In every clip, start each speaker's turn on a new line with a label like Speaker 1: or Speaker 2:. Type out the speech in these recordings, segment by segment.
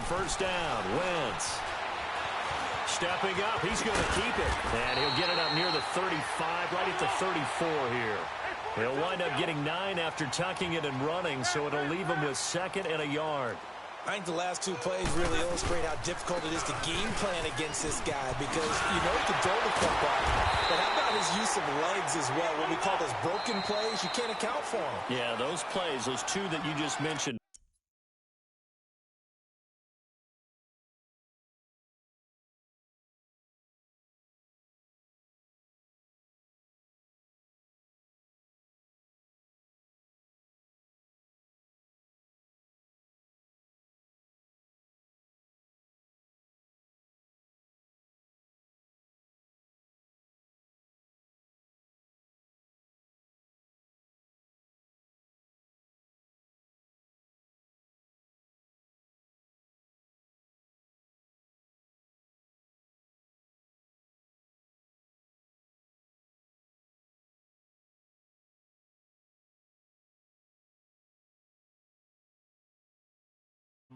Speaker 1: first down. Wentz stepping up. He's going to keep it. And he'll get it up near the 35, right at the 34 here. He'll wind up getting 9 after tucking it and running, so it'll leave him with 2nd and a yard.
Speaker 2: I think the last 2 plays really illustrate how difficult it is to game plan against this guy because you know he can throw the football, but how about his use of legs as well? What we call those broken plays, you can't account for them.
Speaker 1: Yeah, those plays, those 2 that you just mentioned.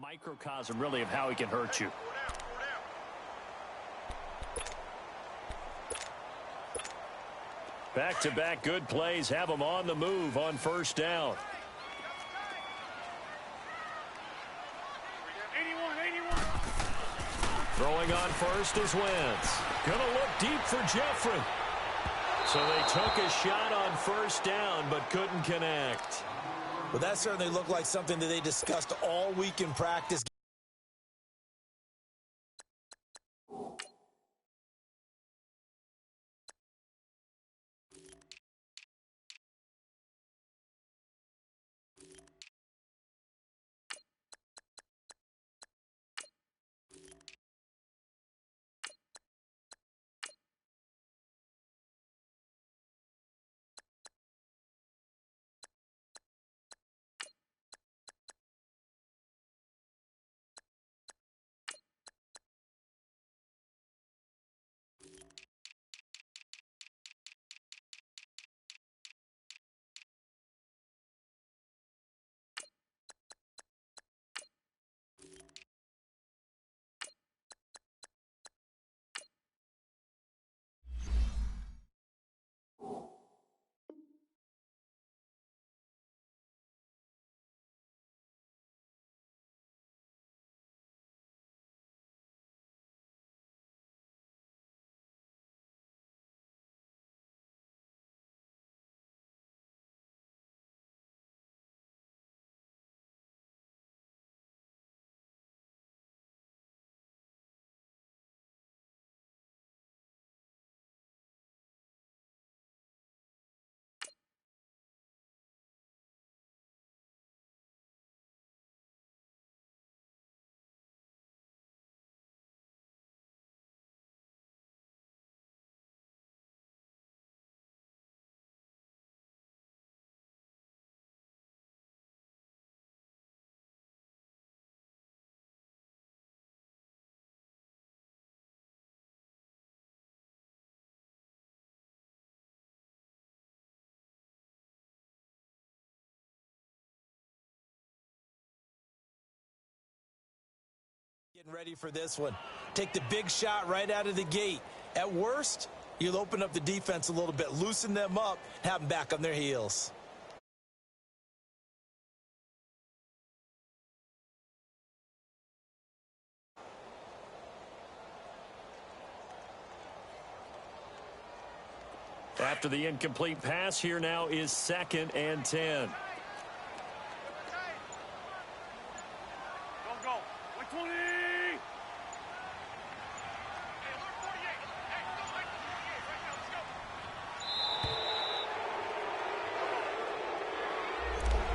Speaker 1: Microcosm, really, of how he can hurt you. Back-to-back good plays have him on the move on first down.
Speaker 3: 81.
Speaker 1: Throwing on first is Wentz. Gonna look deep for Jeffrey. So they took a shot on first down, but couldn't connect.
Speaker 2: Well, that certainly looked like something that they discussed all week in practice. Getting ready for this one. Take the big shot right out of the gate. At worst, you'll open up the defense a little bit, loosen them up, have them back on their heels.
Speaker 1: After the incomplete pass, here now is 2nd and 10.
Speaker 3: Go. 120.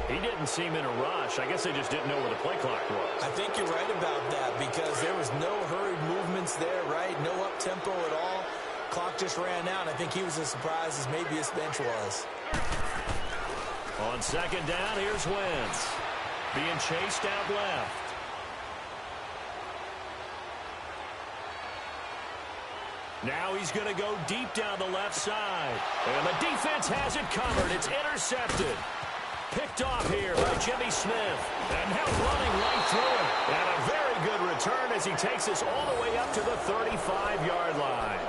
Speaker 1: He didn't seem in a rush. I guess they just didn't know where the play clock was.
Speaker 2: I think you're right about that because there was no hurried movements there, right? No up-tempo at all. Clock just ran out. I think he was as surprised as maybe his bench was.
Speaker 1: On 2nd down, here's Wentz. Being chased out left. Now he's going to go deep down the left side. And the defense has it covered. It's intercepted. Picked off here by Jimmy Smith. And now running right through it. And a very good as he takes us all the way up to the 35-yard line.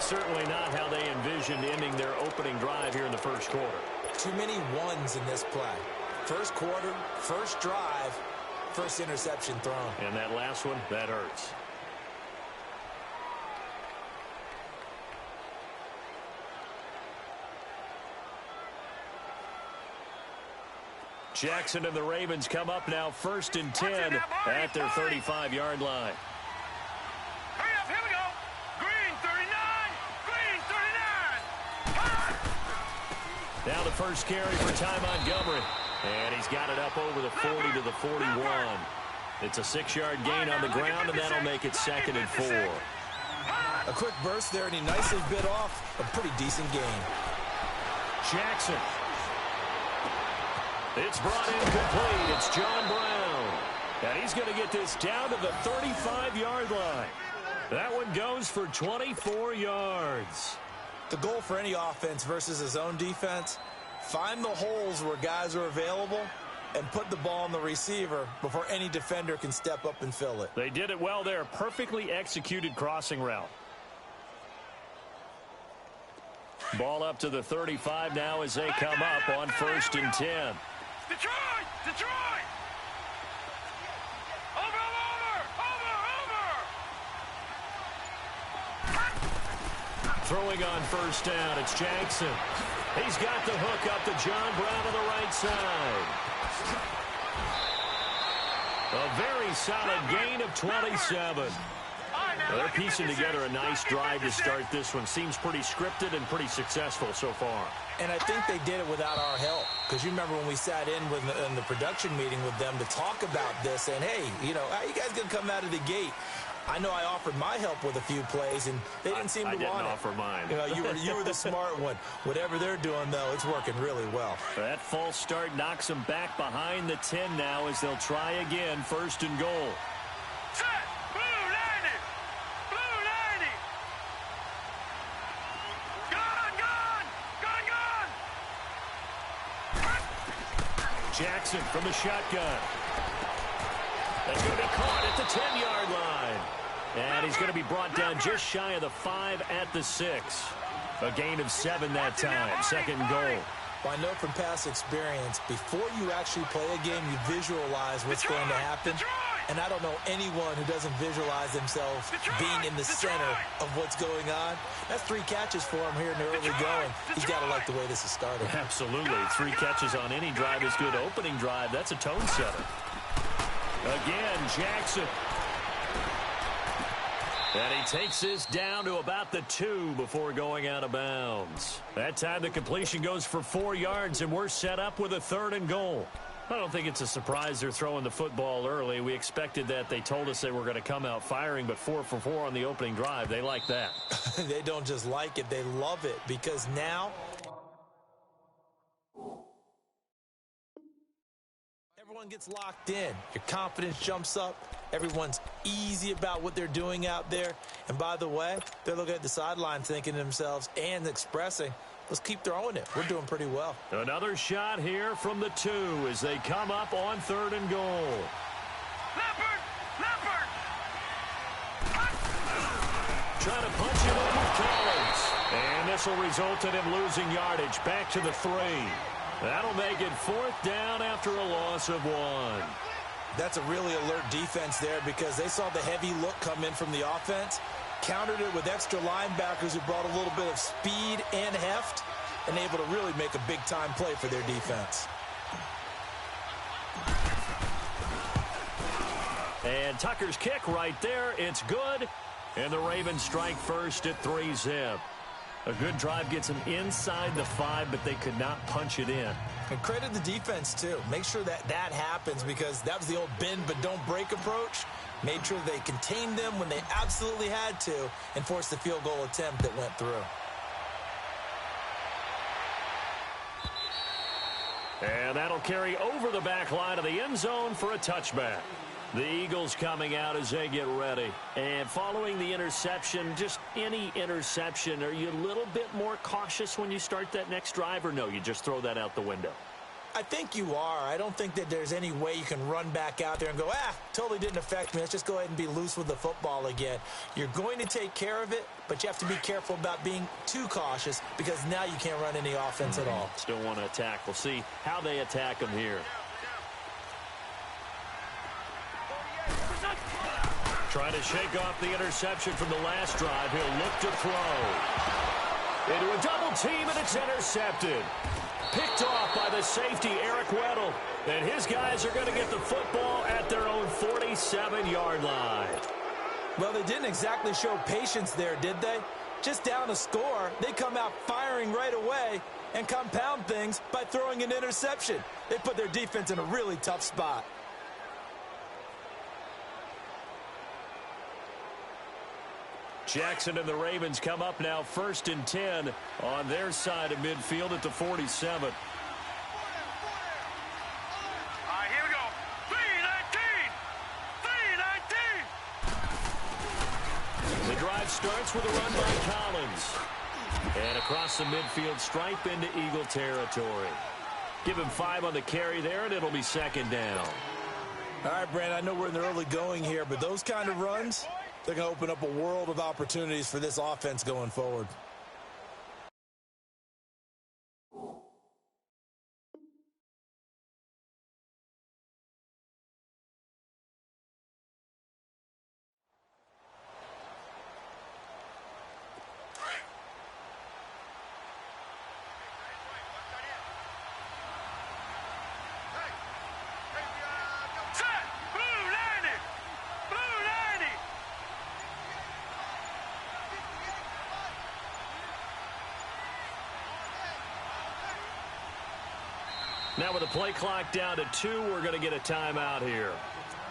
Speaker 1: Certainly not how they envisioned ending their opening drive here in the first quarter.
Speaker 2: Too many ones in this play. First quarter, first drive, first interception thrown.
Speaker 1: And that last one, that hurts. Jackson and the Ravens come up now 1st and 10 at their 35-yard line.
Speaker 3: Hurry up, here we go. Green 39. Green 39.
Speaker 1: Now the first carry for Ty Montgomery. And he's got it up over the 40 to the 41. It's a 6-yard gain on the ground, and that'll make it 2nd and 4.
Speaker 2: A quick burst there, and he nicely bit off a pretty decent gain.
Speaker 1: Jackson. It's brought in complete. It's John Brown. And he's going to get this down to the 35-yard line. That one goes for 24 yards.
Speaker 2: The goal for any offense versus his own defense, find the holes where guys are available and put the ball on the receiver before any defender can step up and fill it.
Speaker 1: They did it well there. Perfectly executed crossing route. Ball up to the 35 now as they come up on 1st and 10.
Speaker 3: Detroit! Detroit! Over!
Speaker 1: Throwing on 1st down, it's Jackson. He's got the hook up to John Brown on the right side. A very solid gain of 27. They're piecing together a nice drive to start this one. Seems pretty scripted and pretty successful so far.
Speaker 2: And I think they did it without our help. Because you remember when we sat in the production meeting with them to talk about this, and hey, you know, how you guys going to come out of the gate? I know I offered my help with a few plays, and they didn't seem to want it.
Speaker 1: I didn't offer mine.
Speaker 2: You know, you were the smart one. Whatever they're doing, though, it's working really well.
Speaker 1: That false start knocks them back behind the 10 now as they'll try again, 1st and goal.
Speaker 3: Set! Blue 90! Blue 90! Gun!
Speaker 1: Jackson from the shotgun. That's going to be caught at the 10-yard line. And he's going to be brought down just shy of the 5 at the 6. A gain of 7 that time. 2nd and goal.
Speaker 2: Well, I know from past experience, before you actually play a game, you visualize what's going to happen. And I don't know anyone who doesn't visualize themselves being in the center of what's going on. That's 3 catches for him here in the early going. He's got to like the way this is started.
Speaker 1: Absolutely. 3 catches on any drive is good. Opening drive, that's a tone setter. Again, Jackson. And he takes this down to about the 2 before going out of bounds. That time the completion goes for 4 yards, and we're set up with a 3rd and goal. I don't think it's a surprise they're throwing the football early. We expected that. They told us they were going to come out firing, but 4 for 4 on the opening drive. They like that.
Speaker 2: They don't just like it. They love it because now everyone gets locked in. Your confidence jumps up. Everyone's easy about what they're doing out there. And by the way, they're looking at the sideline thinking to themselves and expressing, let's keep throwing it. We're doing pretty well.
Speaker 1: Another shot here from the 2 as they come up on 3rd and goal.
Speaker 3: Leopard! Leopard!
Speaker 1: Trying to punch it in with Collins. And this will result in him losing yardage back to the 3. That'll make it 4th down after a loss of 1.
Speaker 2: That's a really alert defense there because they saw the heavy look come in from the offense, countered it with extra linebackers who brought a little bit of speed and heft, and able to really make a big-time play for their defense.
Speaker 1: And Tucker's kick right there. It's good. And the Ravens strike first at 3-zip. A good drive gets them inside the 5, but they could not punch it in.
Speaker 2: And credit the defense, too. Make sure that happens because that was the old bend but don't break approach. Made sure they contained them when they absolutely had to and forced the field goal attempt that went through.
Speaker 1: And that'll carry over the back line of the end zone for a touchback. The Eagles coming out as they get ready. And following the interception, just any interception, are you a little bit more cautious when you start that next drive, or no, you just throw that out the window?
Speaker 2: I think you are. I don't think that there's any way you can run back out there and go, totally didn't affect me. Let's just go ahead and be loose with the football again. You're going to take care of it, but you have to be careful about being too cautious because now you can't run any offense at all.
Speaker 1: Still want to attack. We'll see how they attack them here. Trying to shake off the interception from the last drive. He'll look to throw. Into a double team, and it's intercepted. Picked off by the safety, Eric Weddle. And his guys are going to get the football at their own 47-yard line.
Speaker 2: Well, they didn't exactly show patience there, did they? Just down a score, they come out firing right away and compound things by throwing an interception. They put their defense in a really tough spot.
Speaker 1: Jackson and the Ravens come up now 1st and 10 on their side of midfield at the 47.
Speaker 3: All right, here we go. 3-19. 3-19.
Speaker 1: The drive starts with a run by Collins. And across the midfield stripe into Eagle territory. Give him 5 on the carry there, and it'll be 2nd down.
Speaker 2: All right, Brandon, I know we're in the early going here, but those kind of runs, they're going to open up a world of opportunities for this offense going forward.
Speaker 1: Now with the play clock down to 2, we're going to get a timeout here.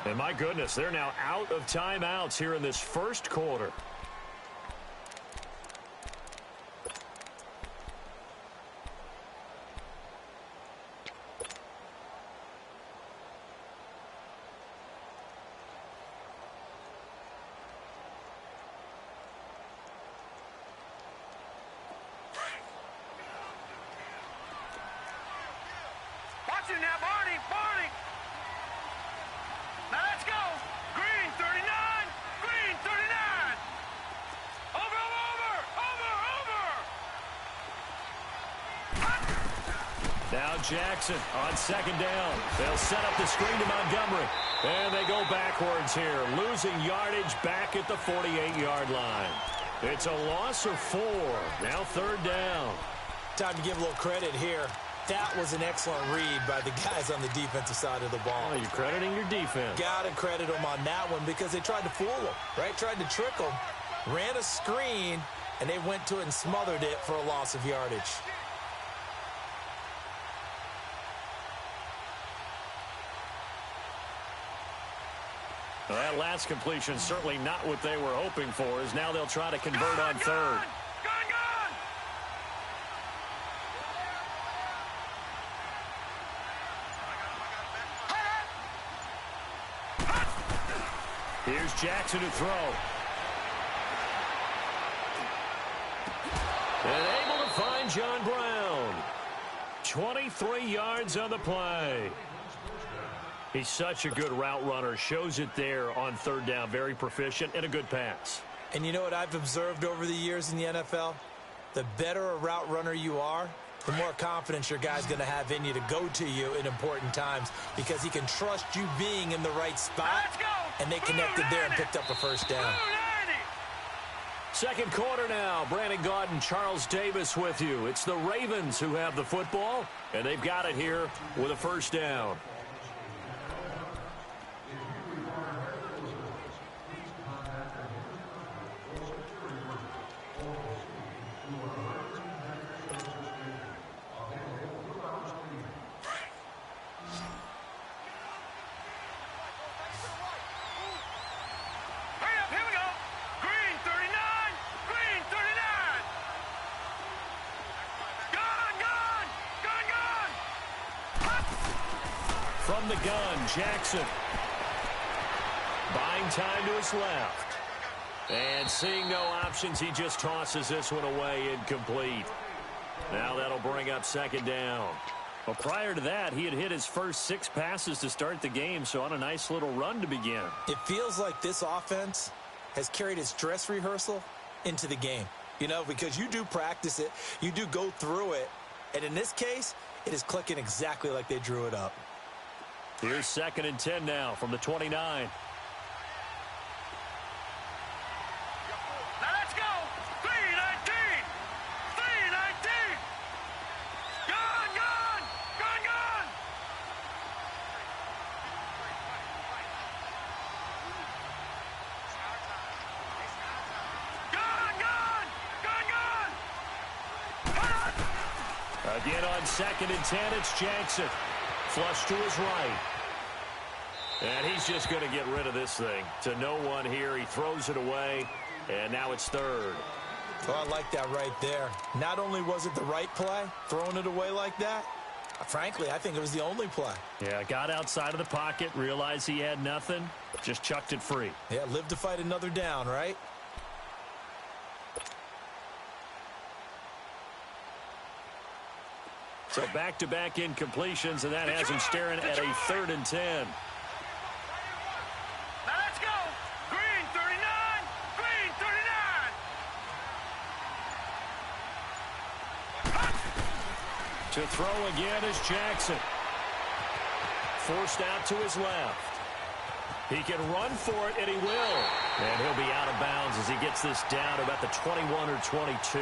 Speaker 1: And my goodness, they're now out of timeouts here in this first quarter.
Speaker 3: Now, Barney. Now let's go. Green 39. Green 39. Over.
Speaker 1: Now Jackson on 2nd down. They'll set up the screen to Montgomery. And they go backwards here, losing yardage back at the 48-yard line. It's a loss of 4. Now 3rd down.
Speaker 2: Time to give a little credit here. That was an excellent read by the guys on the defensive side of the ball.
Speaker 1: Oh, you're crediting your defense.
Speaker 2: Got to credit them on that one because they tried to fool them, right? Tried to trick them, ran a screen, and they went to it and smothered it for a loss of yardage.
Speaker 1: Well, that last completion certainly not what they were hoping for, as now they'll try to convert on 3rd. Here's Jackson to throw. And able to find John Brown. 23 yards on the play. He's such a good route runner. Shows it there on 3rd down. Very proficient and a good pass.
Speaker 2: And you know what I've observed over the years in the NFL? The better a route runner you are, the more confidence your guy's going to have in you to go to you in important times because he can trust you being in the right spot. And they connected there and picked up a 1st down.
Speaker 1: 2nd quarter now. Brandon Gaudin, Charles Davis with you. It's the Ravens who have the football, and they've got it here with a 1st down. From the gun, Jackson. Buying time to his left. And seeing no options, he just tosses this one away incomplete. Now that'll bring up 2nd down. Well, prior to that, he had hit his first 6 passes to start the game, so on a nice little run to begin.
Speaker 2: It feels like this offense has carried its dress rehearsal into the game. You know, because you do practice it, you do go through it, and in this case, it is clicking exactly like they drew it up.
Speaker 1: Here's 2nd and 10 now from the 29.
Speaker 3: Now let's go. 3-19. 3-19. Gone, gone. Gone, gone. Gone, gone. Gone, gone.
Speaker 1: Again on 2nd and 10, it's Jackson. Flush to his right. And he's just going to get rid of this thing. To no one here. He throws it away. And now it's 3rd.
Speaker 2: Well, I like that right there. Not only was it the right play, throwing it away like that, frankly, I think it was the only play.
Speaker 1: Yeah, got outside of the pocket, realized he had nothing, just chucked it free.
Speaker 2: Yeah, live to fight another down, right?
Speaker 1: So back-to-back incompletions, and that has him staring at a 3rd and 10.
Speaker 3: Now let's go. Green 39. Green 39.
Speaker 1: To throw again is Jackson. Forced out to his left. He can run for it, and he will. And he'll be out of bounds as he gets this down to about the 21 or 22.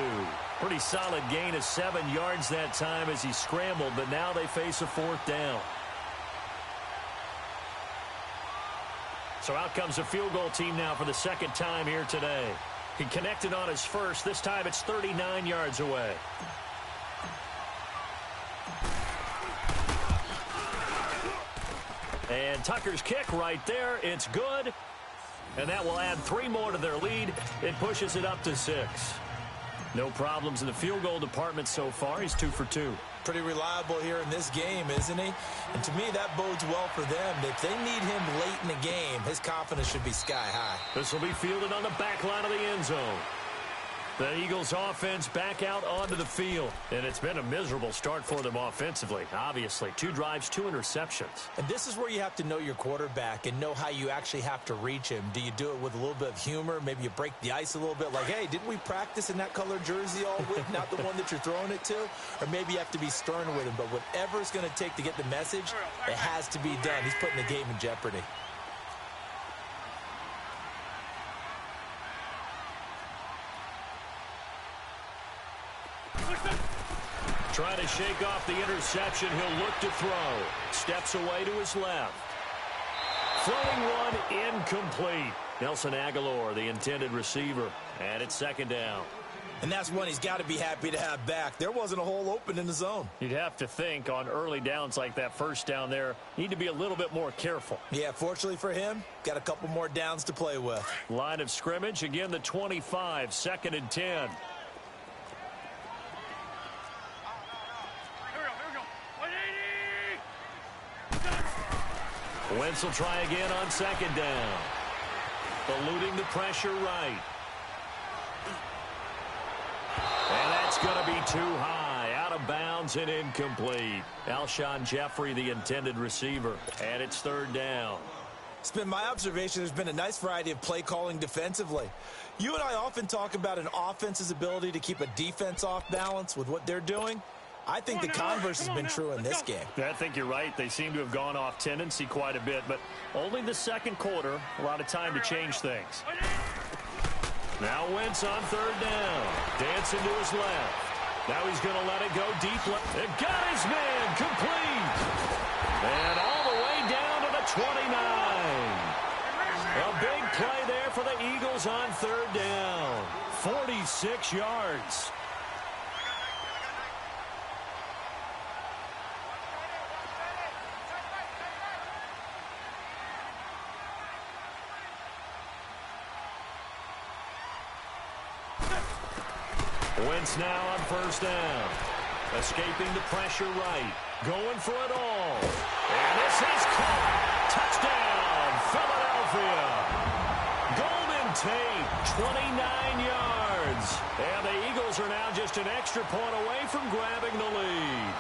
Speaker 1: Pretty solid gain of 7 yards that time as he scrambled, but now they face a 4th down. So out comes a field goal team now for the 2nd time here today. He connected on his first. This time it's 39 yards away. And Tucker's kick right there. It's good. And that will add 3 more to their lead. It pushes it up to 6. No problems in the field goal department so far. He's 2 for 2.
Speaker 2: Pretty reliable here in this game, isn't he? And to me, that bodes well for them. If they need him late in the game, his confidence should be sky high.
Speaker 1: This will be fielded on the back line of the end zone. The Eagles offense back out onto the field. And it's been a miserable start for them offensively. Obviously, 2 drives, 2 interceptions.
Speaker 2: And this is where you have to know your quarterback and know how you actually have to reach him. Do you do it with a little bit of humor? Maybe you break the ice a little bit like, hey, didn't we practice in that color jersey all week, not the one that you're throwing it to? Or maybe you have to be stern with him. But whatever it's going to take to get the message, it has to be done. He's putting the game in jeopardy.
Speaker 1: Trying to shake off the interception. He'll look to throw. Steps away to his left. Throwing one incomplete. Nelson Aguilar, the intended receiver. And it's 2nd down.
Speaker 2: And that's one he's got to be happy to have back. There wasn't a hole open in the zone.
Speaker 1: You'd have to think on early downs like that first down there, need to be a little bit more careful.
Speaker 2: Yeah, fortunately for him, got a couple more downs to play with.
Speaker 1: Line of scrimmage, again the 25, 2nd and 10. Wentz will try again on 2nd down. Eluding the pressure right. And that's going to be too high. Out of bounds and incomplete. Alshon Jeffrey, the intended receiver. And it's 3rd down.
Speaker 2: It's been my observation there's been a nice variety of play calling defensively. You and I often talk about an offense's ability to keep a defense off balance with what they're doing. I think the converse has been true in this game.
Speaker 1: I think you're right. They seem to have gone off tendency quite a bit, but only the 2nd quarter, a lot of time to change things. Now Wentz on 3rd down. Dancing to his left. Now he's going to let it go deep left. It got his man complete. And all the way down to the 29. A big play there for the Eagles on 3rd down. 46 yards. Wentz now on 1st down. Escaping the pressure right. Going for it all. And this is caught. Touchdown, Philadelphia. Golden Tate, 29 yards. And the Eagles are now just an extra point away from grabbing the lead.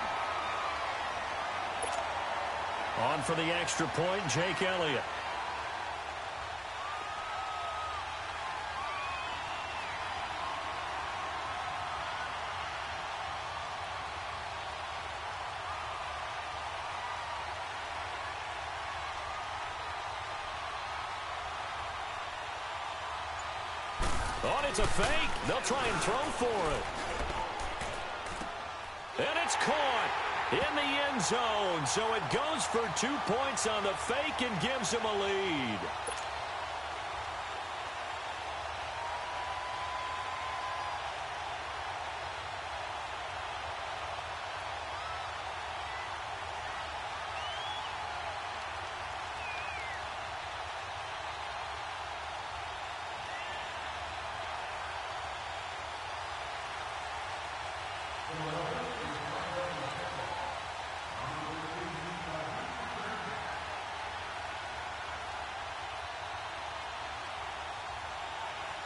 Speaker 1: On for the extra point, Jake Elliott. Oh, it's a fake. They'll try and throw for it. And it's caught in the end zone. So it goes for 2 points on the fake and gives him a lead.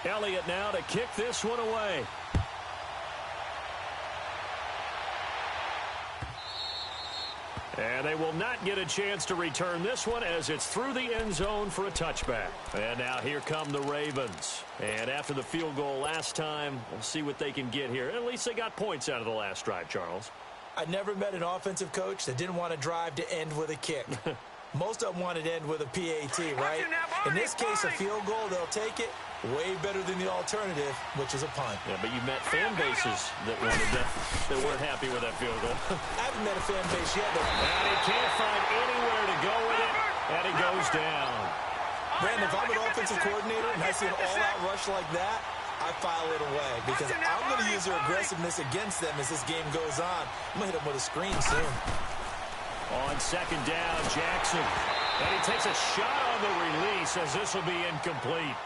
Speaker 1: Elliott now to kick this one away. And they will not get a chance to return this one as it's through the end zone for a touchback. And now here come the Ravens. And after the field goal last time, we'll see what they can get here. At least they got points out of the last drive, Charles.
Speaker 2: I never met an offensive coach that didn't want to drive to end with a kick. Most of them wanted to end with a PAT, right? In this case, a field goal, they'll take it. Way better than the alternative, which is a punt.
Speaker 1: Yeah, but you met fan bases that weren't happy with that field goal.
Speaker 2: I haven't met a fan base yet.
Speaker 1: And he can't find anywhere to go with it, and he goes down.
Speaker 2: Brandon, if I'm an offensive coordinator and I see an all-out rush like that, I file it away because I'm going to use their aggressiveness against them as this game goes on. I'm going to hit them with a screen soon.
Speaker 1: On second down, Jackson. And he takes a shot on the release as this will be incomplete.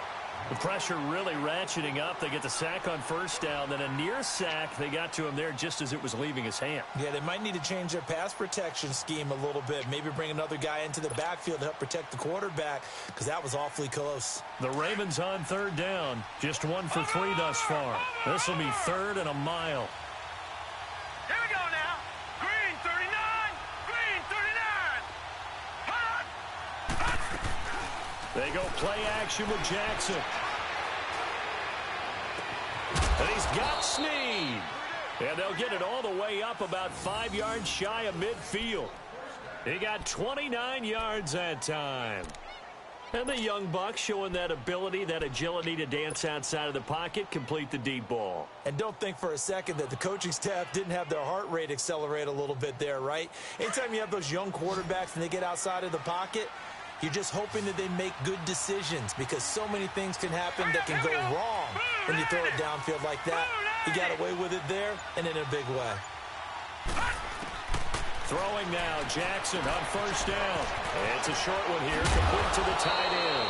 Speaker 1: The pressure really ratcheting up. They get the sack on first down, then a near sack. They got to him there just as it was leaving his hand.
Speaker 2: Yeah, they might need to change their pass protection scheme a little bit. Maybe bring another guy into the backfield to help protect the quarterback because that was awfully close.
Speaker 1: The Ravens on third down. Just 1 for 3 thus far. This will be 3rd and a mile.
Speaker 3: Here we go now. Green 39. Green 39.
Speaker 1: They go play action with Jackson. And he's got Snead. And they'll get it all the way up about 5 yards shy of midfield. He got 29 yards that time. And the young buck showing that ability, that agility to dance outside of the pocket, complete the deep ball.
Speaker 2: And don't think for a second that the coaching staff didn't have their heart rate accelerate a little bit there, right? Anytime you have those young quarterbacks and they get outside of the pocket, you're just hoping that they make good decisions because so many things can happen that can go wrong when you throw it downfield like that. He got away with it there and in a big way.
Speaker 1: Throwing now, Jackson on first down. It's a short one here, complete to the tight end.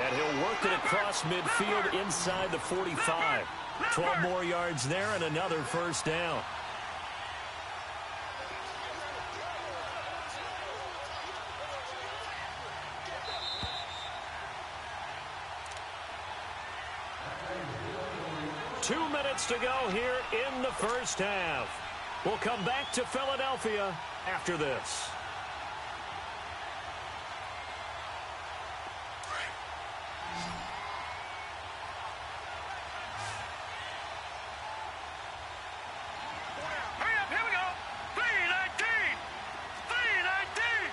Speaker 1: And he'll work it across midfield inside the 45. 12 more yards there and another first down. Two minutes to go here in the first half. We'll come back to Philadelphia after this.
Speaker 3: Hurry up, here we go. 319. 319.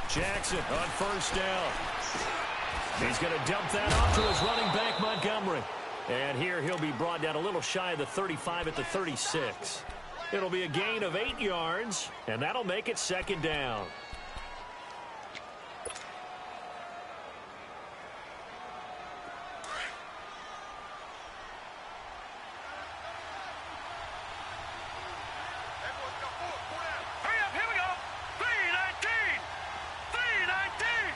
Speaker 1: Jackson on first down. He's going to dump that off to his running back, Montgomery. And here he'll be brought down a little shy of the 35 at the 36. It'll be a gain of 8 yards, and that'll make it second down.
Speaker 3: Hurry up, here we go. 319. 319.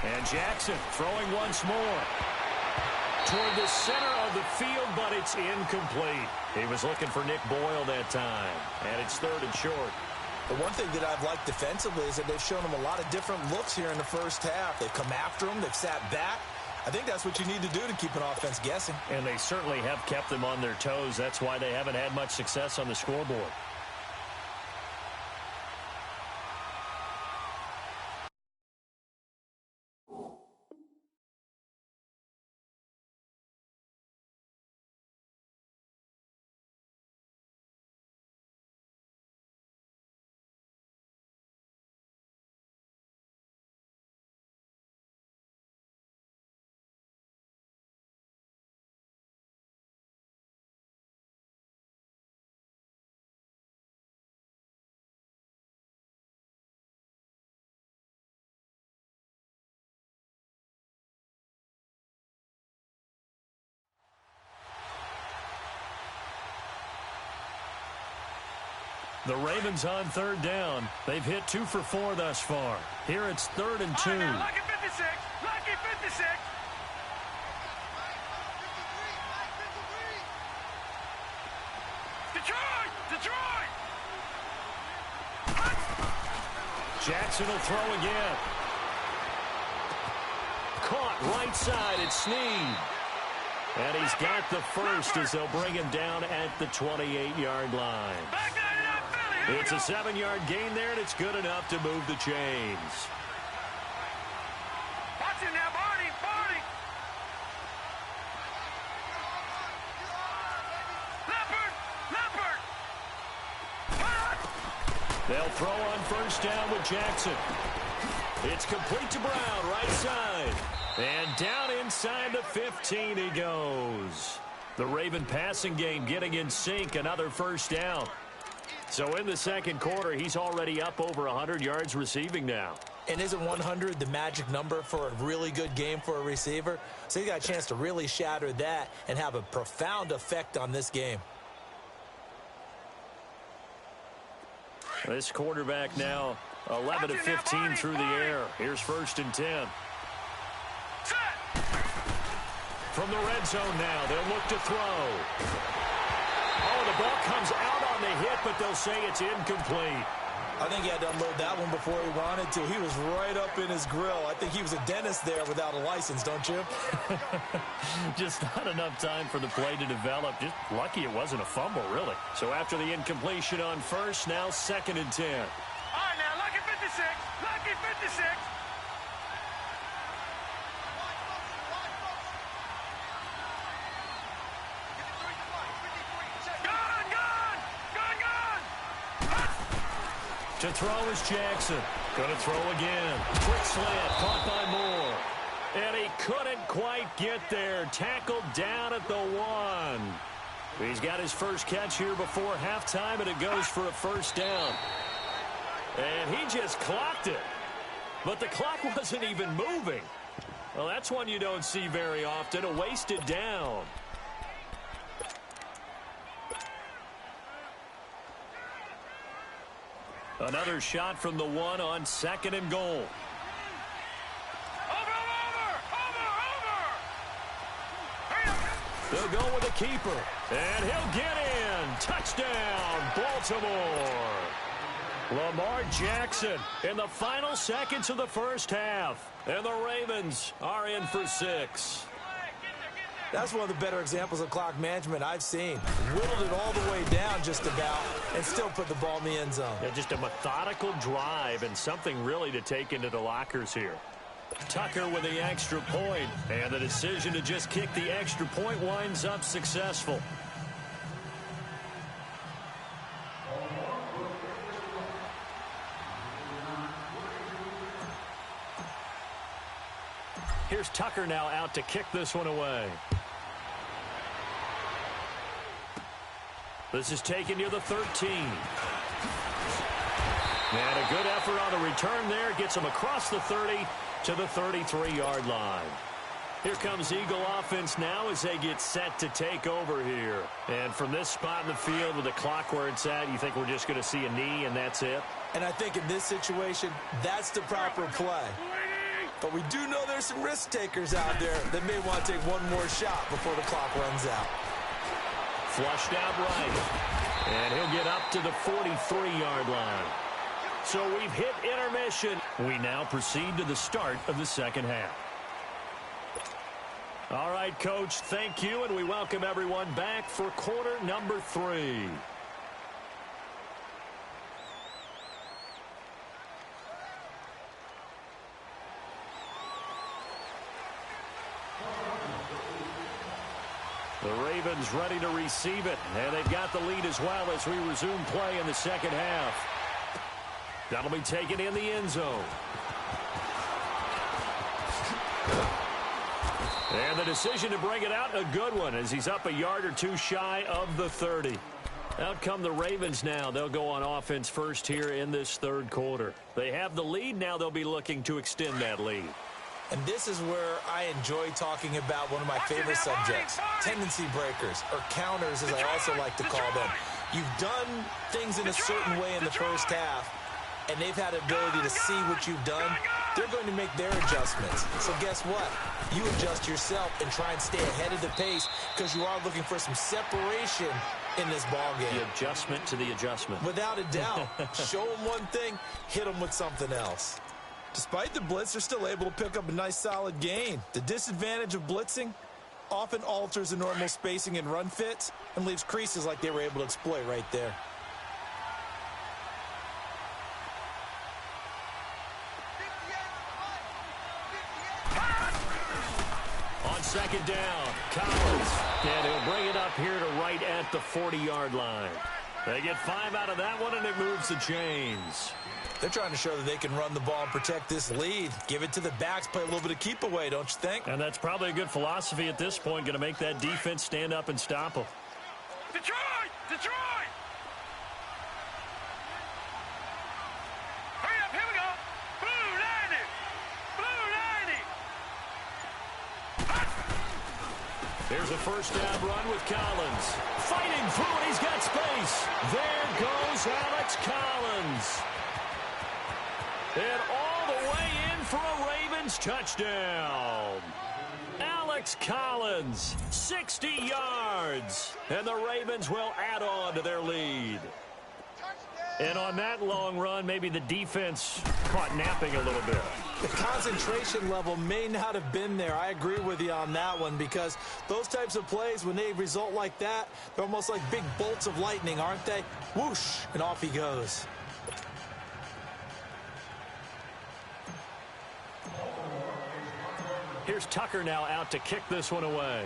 Speaker 1: And Jackson throwing once more. Toward the center of the field, but it's incomplete. He was looking for Nick Boyle that time, and it's 3rd and short.
Speaker 2: The one thing that I've liked defensively is that they've shown him a lot of different looks here in the first half. They've come after him. They've sat back. I think that's what you need to do to keep an offense guessing.
Speaker 1: And they certainly have kept them on their toes. That's why they haven't had much success on the scoreboard. The Ravens on third down. They've hit 2 for 4 thus far. Here it's 3rd and 2.
Speaker 3: All right, now, lucky 56. Lucky 56. Detroit! Detroit!
Speaker 1: Jackson will throw again. Caught right side. It's Snead. And he's got the first as they'll bring him down at the 28-yard line.
Speaker 3: Back 99 Philly. Here
Speaker 1: It's
Speaker 3: we
Speaker 1: a
Speaker 3: go.
Speaker 1: 7-yard gain there, and it's good enough to move the chains.
Speaker 3: Watch it now, Barney. Barney. Leopard. Leopard.
Speaker 1: They'll throw on first down with Jackson. It's complete to Brown, right side. And down inside the 15 he goes. The Raven passing game getting in sync, another first down. So in the second quarter, he's already up over 100 yards receiving now.
Speaker 2: And isn't 100 the magic number for a really good game for a receiver? So he's got a chance to really shatter that and have a profound effect on this game.
Speaker 1: This quarterback now 11 of 15 through the air. Here's 1st and 10.
Speaker 3: Set.
Speaker 1: From the red zone now, they'll look to throw. Oh, the ball comes out on the hit, but they'll say it's incomplete.
Speaker 2: I think he had to unload that one before he wanted to. He was right up in his grill. I think he was a dentist there without a license, don't you?
Speaker 1: Just not enough time for the play to develop. Just lucky it wasn't a fumble, really. So after the incompletion on first, now 2nd and 10.
Speaker 3: All right, now, lucky 56. Lucky 56. Gone, gone. Gone, gone.
Speaker 1: To throw is Jackson. Going to throw again. Quick slant, caught by Moore. And he couldn't quite get there. Tackled down at the 1. He's got his first catch here before halftime, and it goes for a first down. And he just clocked it. But the clock wasn't even moving. Well, that's one you don't see very often, a wasted down. Another shot from the 1 on 2nd and goal.
Speaker 3: Over, over, over, over. Hurry up.
Speaker 1: They'll go with the keeper, and he'll get in. Touchdown, Baltimore. Lamar Jackson in the final seconds of the first half. And the Ravens are in for 6.
Speaker 2: That's one of the better examples of clock management I've seen. Whittled it all the way down just about and still put the ball in the end zone.
Speaker 1: Yeah, just a methodical drive and something really to take into the lockers here. Tucker with the extra point, and the decision to just kick the extra point winds up successful. Here's Tucker now out to kick this one away. This is taken near the 13. And a good effort on the return there. Gets him across the 30 to the 33-yard line. Here comes Eagle offense now as they get set to take over here. And from this spot in the field with the clock where it's at, you think we're just going to see a knee and that's it?
Speaker 2: And I think in this situation, that's the proper play. But we do know there's some risk takers out there that may want to take one more shot before the clock runs out.
Speaker 1: Flushed out right. And he'll get up to the 43-yard line. So we've hit intermission. We now proceed to the start of the second half. All right, Coach, thank you, and we welcome everyone back for quarter number 3. The Ravens ready to receive it, and they've got the lead as well as we resume play in the second half. That'll be taken in the end zone. And the decision to bring it out, a good one, as he's up a yard or two shy of the 30. Out come the Ravens now. They'll go on offense first here in this third quarter. They have the lead. Now they'll be looking to extend that lead.
Speaker 2: And this is where I enjoy talking about one of my favorite subjects, tendency breakers, or counters as I also like to call them. You've done things in a certain way in the first half, and they've had the ability to see what you've done. They're going to make their adjustments. So guess what? You adjust yourself and try and stay ahead of the pace because you are looking for some separation in this ballgame.
Speaker 1: The adjustment to the adjustment.
Speaker 2: Without a doubt. Show them one thing, hit them with something else. Despite the blitz, they're still able to pick up a nice solid gain. The disadvantage of blitzing often alters the normal spacing and run fits and leaves creases like they were able to exploit right there.
Speaker 1: On second down, Collins. And he'll bring it up here to right at the 40-yard line. They get 5 out of that one, and it moves the chains.
Speaker 2: They're trying to show that they can run the ball and protect this lead. Give it to the backs, play a little bit of keep away, don't you think?
Speaker 1: And that's probably a good philosophy at this point, going to make that defense stand up and stop them.
Speaker 3: Detroit! Detroit! Hurry up, here we go! Blue 90! Blue 90!
Speaker 1: Here's a first down run with Collins. Fighting through it, he's got space. There goes Alex Collins. And all the way in for a Ravens touchdown. Alex Collins, 60 yards. And the Ravens will add on to their lead. And on that long run, maybe the defense caught napping a little bit.
Speaker 2: The concentration level may not have been there. I agree with you on that one because those types of plays, when they result like that, they're almost like big bolts of lightning, aren't they? Whoosh, and off he goes.
Speaker 1: Here's Tucker now out to kick this one away.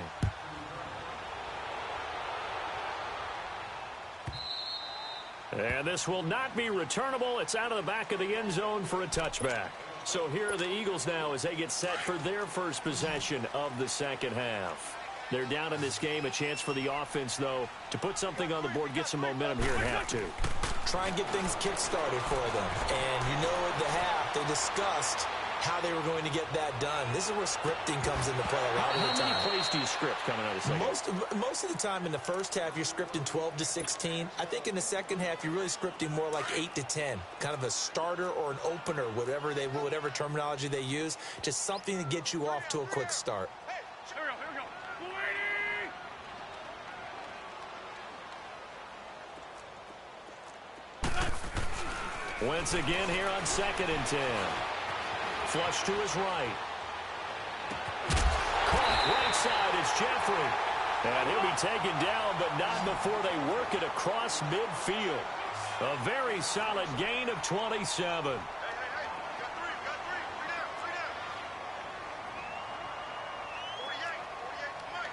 Speaker 1: And this will not be returnable. It's out of the back of the end zone for a touchback. So here are the Eagles now as they get set for their first possession of the second half. They're down in this game. A chance for the offense, though, to put something on the board, get some momentum here in half two.
Speaker 2: Try and get things kick-started for them. And you know at the half they discussed how they were going to get that done. This is where scripting comes into play a lot of the time.
Speaker 1: How many plays do you script coming out of the second?
Speaker 2: Most of the time in the first half, you're scripting 12 to 16. I think in the second half, you're really scripting more like 8 to 10. Kind of a starter or an opener, whatever terminology they use. Just something to get you off to a quick start.
Speaker 3: Hey, here we go.
Speaker 1: Wentz again here on 2nd and 10. Flush to his right. Caught right side, it's Jeffrey. And he'll be taken down, but not before they work it across midfield. A very solid gain of 27.
Speaker 3: Hey, you got three. Three down. 48, Mike.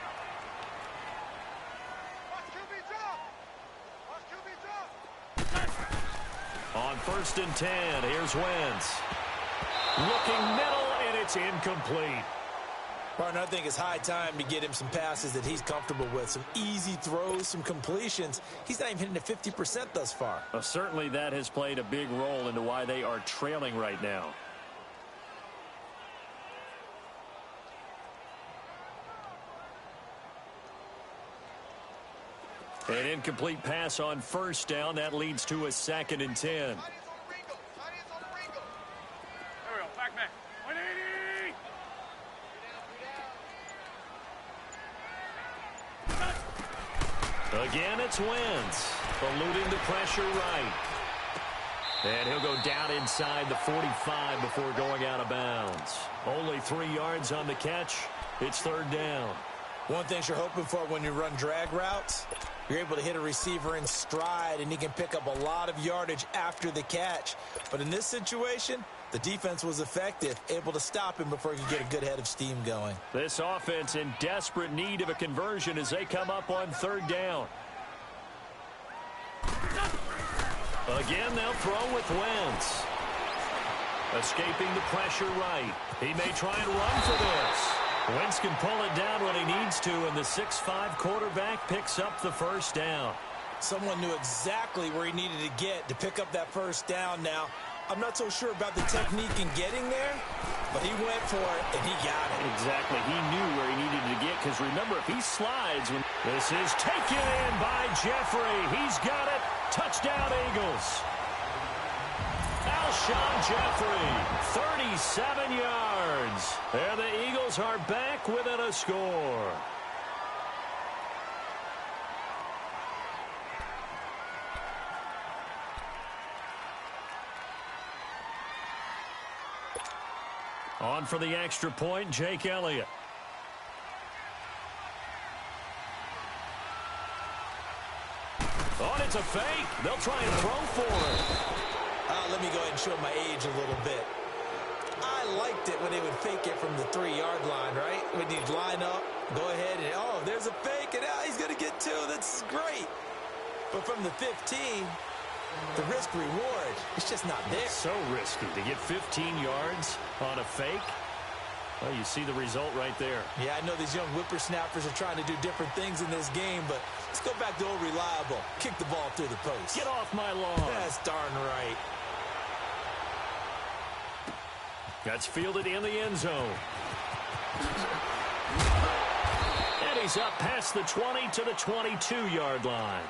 Speaker 3: Watch QB drop.
Speaker 1: On 1st and 10, here's Wentz. Looking middle, and it's incomplete.
Speaker 2: Partner, I think it's high time to get him some passes that he's comfortable with. Some easy throws, some completions. He's not even hitting the 50% thus far.
Speaker 1: Well, certainly that has played a big role into why they are trailing right now. An incomplete pass on 1st down. That leads to a 2nd and 10. Again, it's Wentz, eluding the pressure right. And he'll go down inside the 45 before going out of bounds. Only 3 yards on the catch. It's third down.
Speaker 2: One thing you're hoping for when you run drag routes, you're able to hit a receiver in stride, and he can pick up a lot of yardage after the catch. But in this situation, the defense was effective, able to stop him before he could get a good head of steam going.
Speaker 1: This offense in desperate need of a conversion as they come up on third down. Again, they'll throw with Wentz. Escaping the pressure right. He may try and run for this. Wentz can pull it down when he needs to, and the 6'5" quarterback picks up the first down.
Speaker 2: Someone knew exactly where he needed to get to pick up that first down. Now, I'm not so sure about the technique in getting there, but he went for it, and he got it.
Speaker 1: Exactly. He knew where he needed to get, because remember, if he slides, when this is taken in by Jeffrey. He's got it. Touchdown, Eagles. Alshon Jeffrey, 37 yards. And the Eagles are back within a score. On for the extra point, Jake Elliott. Oh, and it's a fake. They'll try and throw for it.
Speaker 2: Let me go ahead and show my age a little bit. I liked it when they would fake it from the 3-yard line, right? When you'd line up, go ahead, and, oh, there's a fake, and he's going to get 2. That's great. But from the 15, the risk-reward, it's just not there.
Speaker 1: It's so risky to get 15 yards on a fake. Well, you see the result right there.
Speaker 2: Yeah, I know these young whippersnappers are trying to do different things in this game, but let's go back to old reliable. Kick the ball through the post.
Speaker 1: Get off my lawn.
Speaker 2: That's darn right.
Speaker 1: That's fielded in the end zone. And he's up past the 20 to the 22-yard line.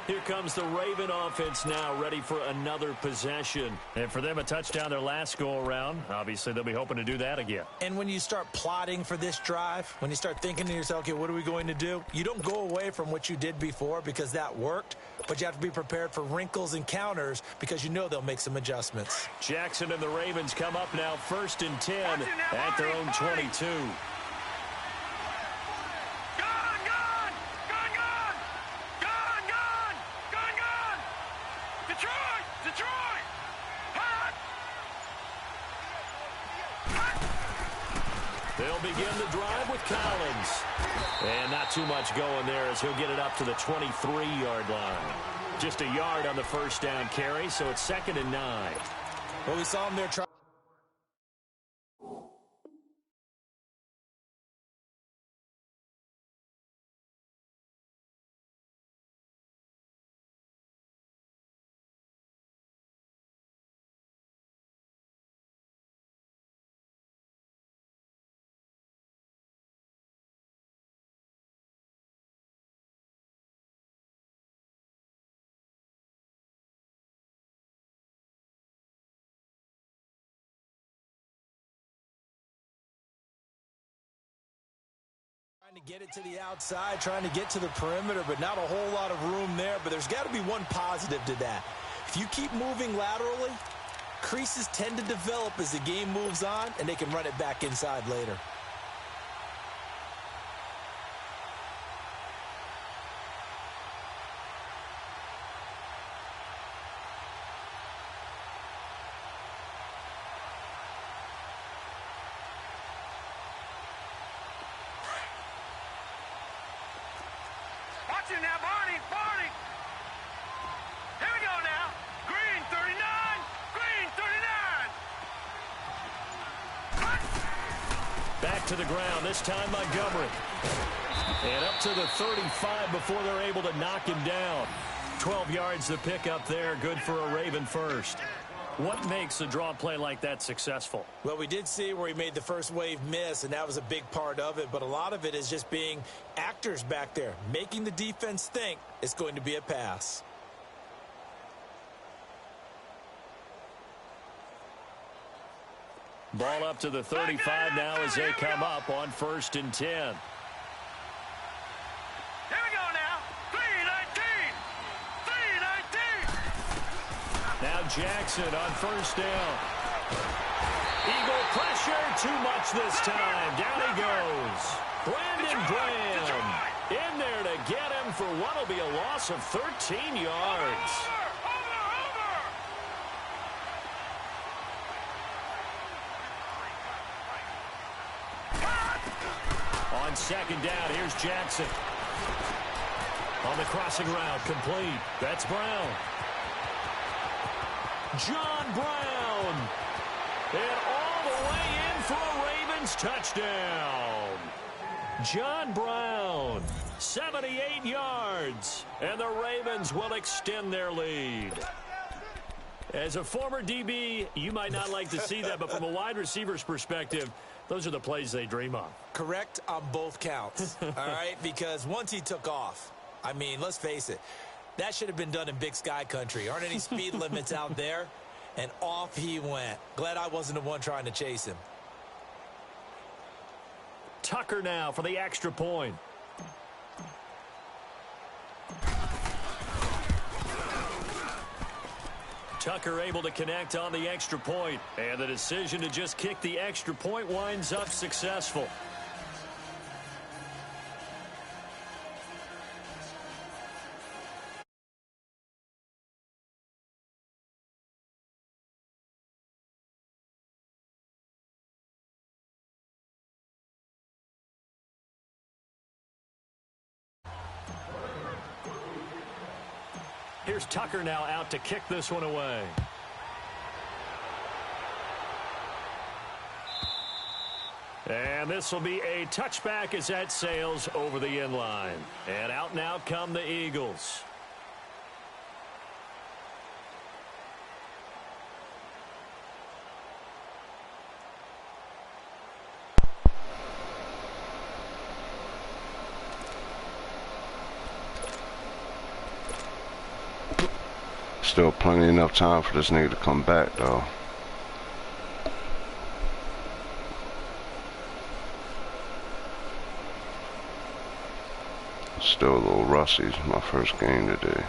Speaker 1: Here comes the Raven offense now, ready for another possession. And for them, a touchdown their last go-around. Obviously, they'll be hoping to do that again.
Speaker 2: And when you start plotting for this drive, when you start thinking to yourself, okay, what are we going to do? You don't go away from what you did before because that worked, but you have to be prepared for wrinkles and counters because you know they'll make some adjustments.
Speaker 1: Jackson and the Ravens come up now 1st and 10 at their own 22. They'll begin the drive with Collins. And not too much going there as he'll get it up to the 23-yard line. Just a yard on the first down carry, so it's 2nd and 9.
Speaker 2: Well, we saw him there trying. Trying to get it to the outside, trying to get to the perimeter, but not a whole lot of room there. But there's got to be one positive to that. If you keep moving laterally, creases tend to develop as the game moves on, and they can run it back inside later.
Speaker 3: Now, Barney. Here we go now. Green 39. Green 39.
Speaker 1: Back to the ground, this time Montgomery. And up to the 35 before they're able to knock him down. 12 yards to pick up there, good for a Raven first. What makes a draw play like that successful?
Speaker 2: Well, we did see where he made the first wave miss, and that was a big part of it. But a lot of it is just being actors back there, making the defense think it's going to be a pass.
Speaker 1: Ball up to the 35 now as they come up on 1st and 10.
Speaker 3: Here we go now. 319. 319.
Speaker 1: Now Jackson on 1st down. Eagle pressure, too much this time. Down he goes. Brandon Graham in there to get him for what will be a loss of 13 yards. On second down, here's Jackson. On the crossing route, complete. That's Brown. John Brown. And all the way in for a Ravens touchdown. John Brown, 78 yards. And the Ravens will extend their lead. As a former DB, you might not like to see that, but from a wide receiver's perspective, those are the plays they dream of.
Speaker 2: Correct on both counts, all right? Because once he took off, I mean, let's face it, that should have been done in Big Sky country. Aren't any speed limits out there? And off he went. Glad I wasn't the one trying to chase him.
Speaker 1: Tucker now for the extra point. Tucker able to connect on the extra point, and the decision to just kick the extra point winds up successful. Here's Tucker now out to kick this one away. And this will be a touchback as that sails over the end line. And out now come the Eagles.
Speaker 4: Still plenty enough time for this nigga to come back, though. Still a little rusty. It's my first game today.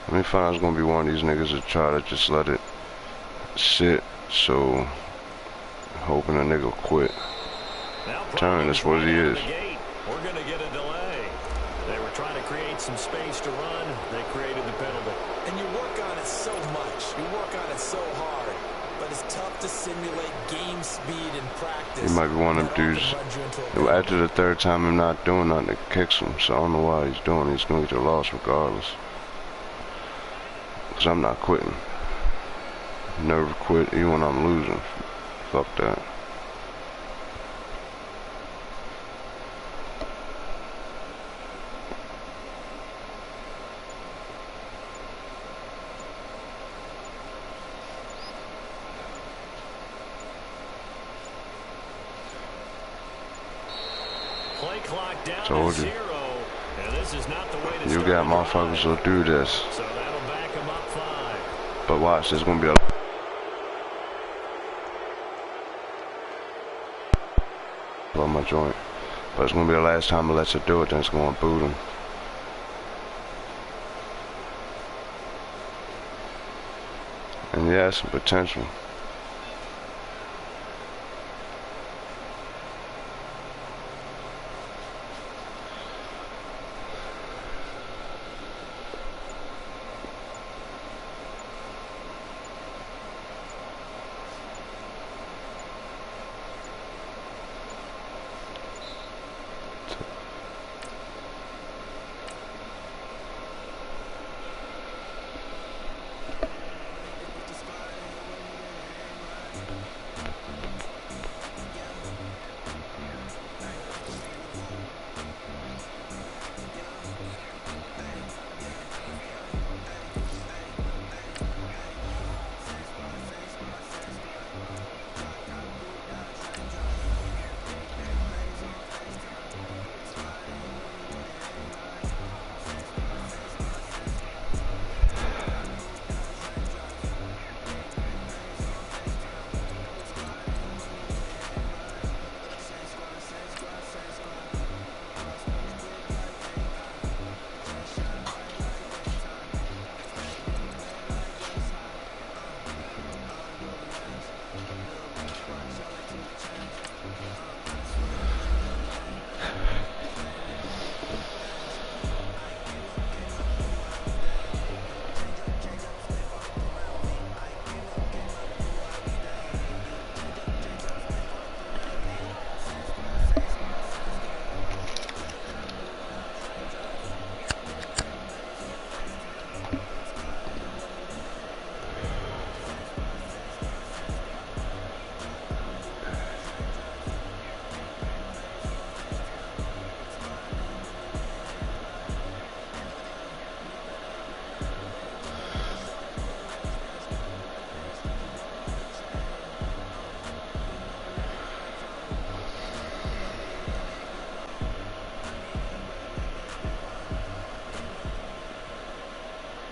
Speaker 4: I mean, fine, it's gonna be one of these niggas that try to just let it sit, so hoping a nigga quit. Turn, that's what he is.
Speaker 1: We're gonna get a delay. They were trying to create some space to run. They created the penalty.
Speaker 2: And you work on it so much. You work on it so hard. But it's tough to simulate game speed in practice.
Speaker 4: He might be one of them dudes. After the third time him not doing nothing, it kicks him. So I don't know why he's doing it. He's going to get the loss regardless. Because I'm not quitting. Never quit even when I'm losing. Fuck that.
Speaker 1: Play clock down
Speaker 4: Told you.
Speaker 1: 0. And this is not the way to
Speaker 4: You
Speaker 1: start
Speaker 4: got
Speaker 1: the
Speaker 4: motherfuckers
Speaker 1: drive.
Speaker 4: who'll do this.
Speaker 1: So that'll back him up 5.
Speaker 4: But watch, there's gonna be a blow my joint. But it's gonna be the last time it lets it do it, then it's gonna boot him. And yeah, some potential.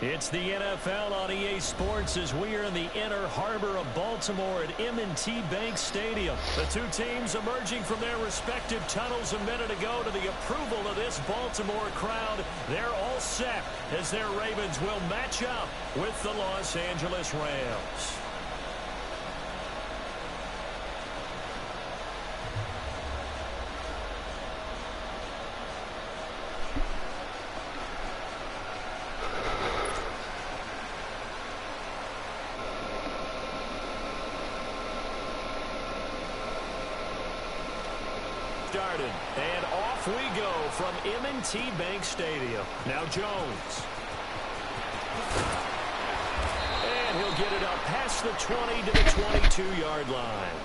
Speaker 1: It's the NFL on EA Sports as we are in the inner harbor of Baltimore at M&T Bank Stadium. The two teams emerging from their respective tunnels a minute ago to the approval of this Baltimore crowd. They're all set as their Ravens will match up with the Los Angeles Rams. Started, and off we go from M&T Bank Stadium. Now Jones. And he'll get it up past the 20 to the 22-yard line.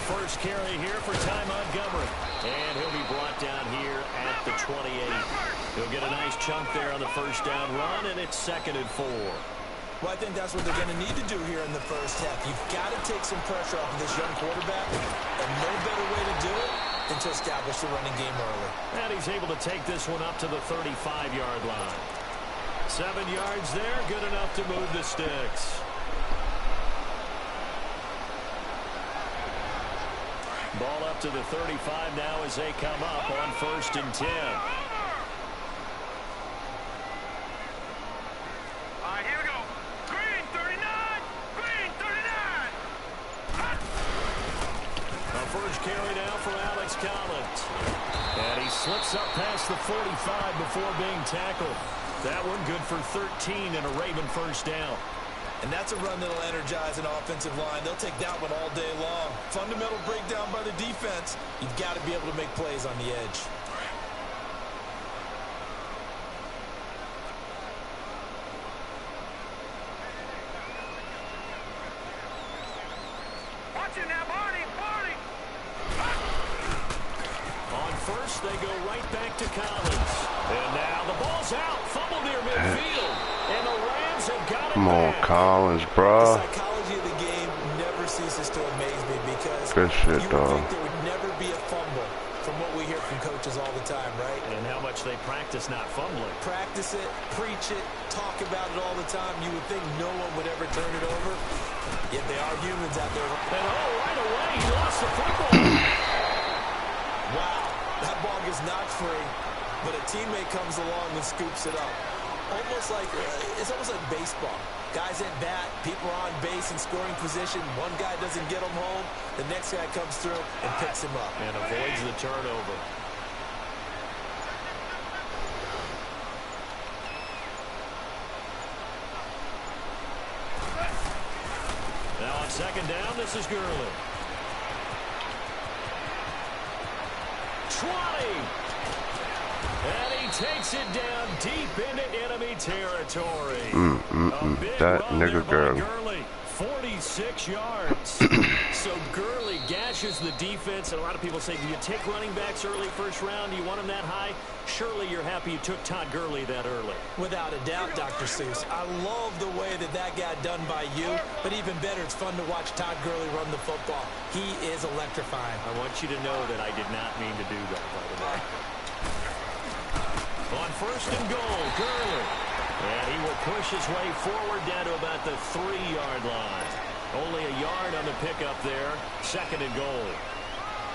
Speaker 1: First carry here for Ty Montgomery. And he'll be brought down here at the 28. He'll get a nice chunk there on the first down run, and it's 2nd and 4.
Speaker 2: Well, I think that's what they're going to need to do here in the first half. You've got to take some pressure off of this young quarterback, and no better way to do it than to establish the running game early.
Speaker 1: And he's able to take this one up to the 35-yard line. 7 yards there, good enough to move the sticks. Ball up to the 35 now as they come up on 1st and 10.
Speaker 3: All right, here we go. Green 39. Green 39.
Speaker 1: A first carry now for Alex Collins. And he slips up past the 45 before being tackled. That one good for 13 and a Raven first down.
Speaker 2: And that's a run that'll energize an offensive line. They'll take that one all day long. Fundamental breakdown by the defense. You've got to be able to make plays on the edge.
Speaker 3: Watch it now, Barney. Barney.
Speaker 1: On first, they go right back to Collins. And now the ball's out. Fumble near midfield. And the Rams have got it.
Speaker 4: Come on,
Speaker 1: back.
Speaker 4: Collins,
Speaker 2: The
Speaker 4: bruh.
Speaker 2: psychology of the game never ceases to amaze me because
Speaker 4: Good shit,
Speaker 2: you would
Speaker 4: dog.
Speaker 2: think there would never be a fumble from what we hear from coaches all the time, right?
Speaker 1: And how much they practice not fumbling.
Speaker 2: Practice it, preach it, talk about it all the time. You would think no one would ever turn it over. Yet they are humans out there.
Speaker 1: And right away, he lost the football.
Speaker 2: Wow, that ball gets knocked free, but a teammate comes along and scoops it up. It's almost like baseball. Guys at bat, people are on base in scoring position. One guy doesn't get them home. The next guy comes through and picks him up.
Speaker 1: And avoids the turnover. Second down, this is Gurley. 20. And he takes it down deep into enemy territory.
Speaker 4: That nigga Gurley.
Speaker 1: 46 yards. So Gurley gashes the defense, and a lot of people say, do you take running backs early first round? Do you want them that high? Surely you're happy you took Todd Gurley that early.
Speaker 2: Without a doubt, Dr. Seuss. I love the way that got done by you, but even better, it's fun to watch Todd Gurley run the football. He is electrifying.
Speaker 1: I want you to know that I did not mean to do that, by the way. On first and goal, Gurley. And he will push his way forward down to about the 3-yard line. Only a yard on the pickup there. Second and goal.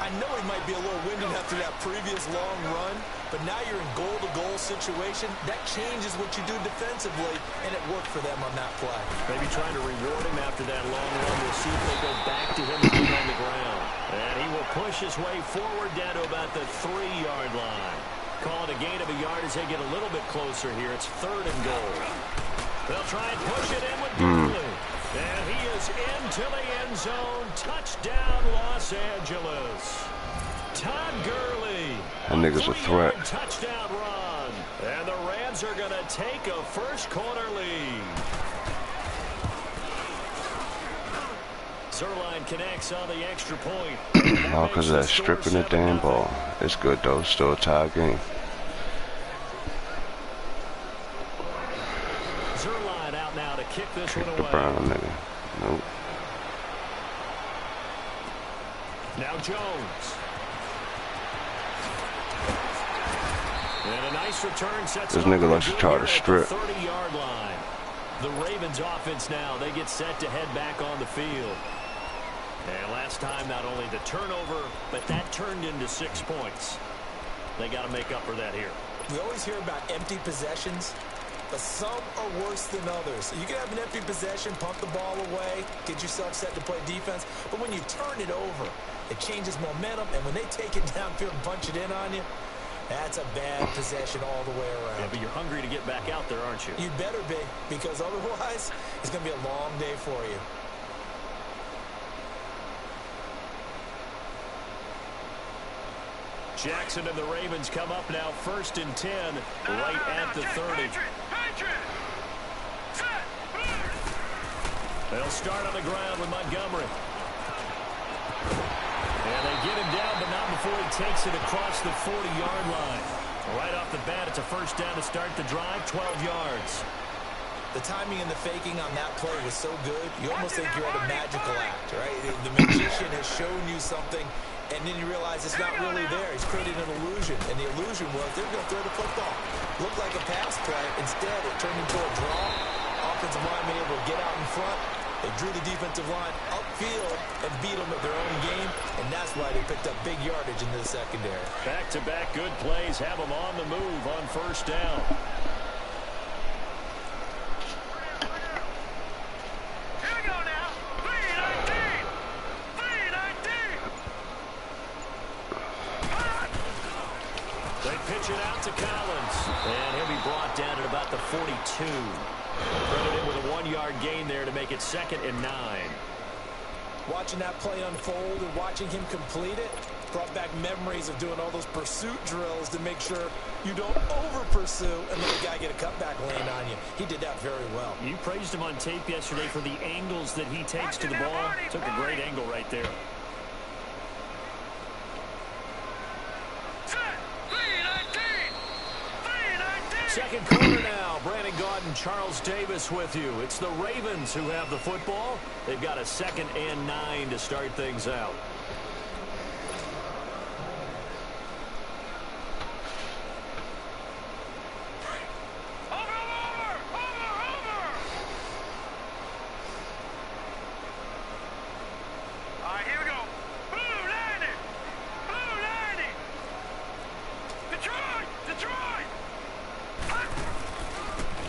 Speaker 2: I know he might be a little winded after that previous long run, but now you're in goal-to-goal situation. That changes what you do defensively, and it worked for them on that play.
Speaker 1: Maybe trying to reward him after that long run. We'll see if they go back to him again on the ground. And he will push his way forward down to about the 3-yard line. Call it a gain of a yard as they get a little bit closer here. It's third and goal. They'll try and push it in with Gurley. And he is into the end zone. Touchdown, Los Angeles. Todd Gurley.
Speaker 4: That nigga's a threat.
Speaker 1: Touchdown run. And the Rams are going to take a first quarter lead. Zerline connects on the extra point.
Speaker 4: All because of that stripping the damn ball. It's good, though. Still a tie game.
Speaker 1: Zerline out now to kick this one away.
Speaker 4: Brown nigga. Nope.
Speaker 1: Now Jones. And a nice return sets
Speaker 4: This nigga likes to try to strip.
Speaker 1: 30-yard line. The Ravens offense now, they get set to head back on the field. And last time, not only the turnover, but that turned into 6 points. They got to make up for that here.
Speaker 2: We always hear about empty possessions, but some are worse than others. You can have an empty possession, pump the ball away, get yourself set to play defense, but when you turn it over, it changes momentum, and when they take it downfield and punch it in on you, that's a bad possession all the way around.
Speaker 1: Yeah, but you're hungry to get back out there, aren't you?
Speaker 2: You better be, because otherwise, it's going to be a long day for you.
Speaker 1: Jackson and the Ravens come up now first and 10, right at the 30. They'll start on the ground with Montgomery. And they get him down, but not before he takes it across the 40-yard line. Right off the bat, it's a first down to start the drive, 12 yards.
Speaker 2: The timing and the faking on that play was so good, you almost think you're at a magical act, right? The magician has shown you something, and then you realize it's not really there. He's created an illusion, and the illusion was they're going to throw the football. Looked like a pass play. Instead, it turned into a draw. Offensive lineman able to get out in front. They drew the defensive line upfield and beat them at their own game, and that's why they picked up big yardage into the secondary.
Speaker 1: Back-to-back good plays have them on the move on first down. Pitch it out to Collins. And he'll be brought down at about the 42. Credited with a 1-yard gain there to make it 2nd and 9.
Speaker 2: Watching that play unfold and watching him complete it brought back memories of doing all those pursuit drills to make sure you don't over-pursue and let the guy get a cutback land on you. He did that very well.
Speaker 1: You praised him on tape yesterday for the angles that he takes to the ball. Took a great angle right there. Second quarter now. Brandon Gaudin, Charles Davis with you. It's the Ravens who have the football. They've got a 2nd and 9 to start things out.